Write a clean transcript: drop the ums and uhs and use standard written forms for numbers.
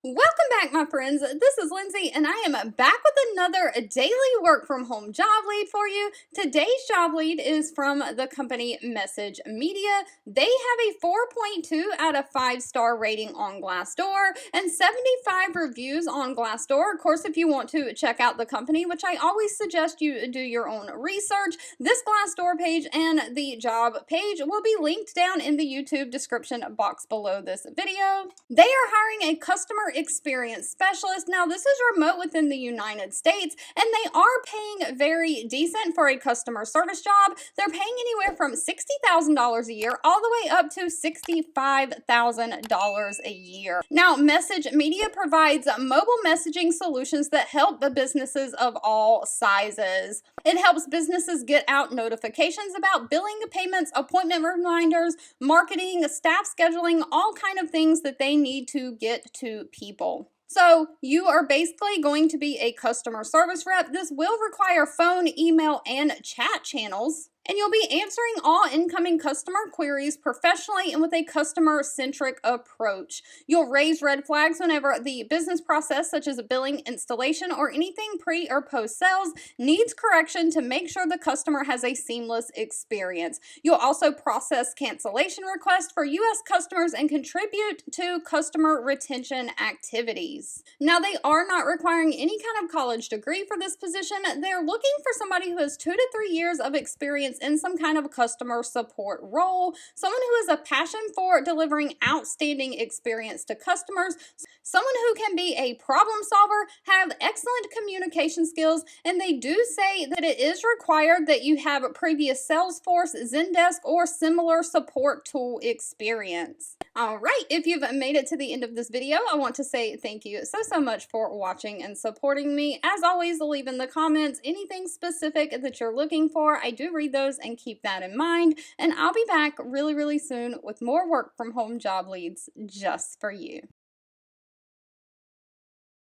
Welcome back, my friends. This is Lindsay, and I am back with another daily work from home job lead for you. Today's job lead is from the company Message Media. They have a 4.2 out of 5-star rating on Glassdoor and 75 reviews on Glassdoor. Of course, if you want to check out the company, which I always suggest you do your own research, this Glassdoor page and the job page will be linked down in the YouTube description box below this video. They are hiring a customer experience specialist. Now, this is remote within the United States, and they are paying very decent for a customer service job. They're paying anywhere from $60,000 a year all the way up to $65,000 a year. Now, Message Media provides mobile messaging solutions that help the businesses of all sizes. It helps businesses get out notifications about billing payments, appointment reminders, marketing, staff scheduling, all kind of things that they need to get to people. So you are basically going to be a customer service rep. This will require phone, email, and chat channels. And you'll be answering all incoming customer queries professionally and with a customer-centric approach. You'll raise red flags whenever the business process, such as a billing, installation, or anything pre or post sales, needs correction to make sure the customer has a seamless experience. You'll also process cancellation requests for U.S. customers and contribute to customer retention activities. Now, they are not requiring any kind of college degree for this position. They're looking for somebody who has 2 to 3 years of experience in some kind of customer support role, someone who has a passion for delivering outstanding experience to customers, someone who can be a problem solver, have excellent communication skills, and they do say that it is required that you have previous Salesforce, Zendesk, or similar support tool experience. All right, if you've made it to the end of this video, I want to say thank you so much for watching and supporting me. As always, leave in the comments anything specific that you're looking for. I do read those and keep that in mind. And I'll be back really soon with more work from home job leads just for you.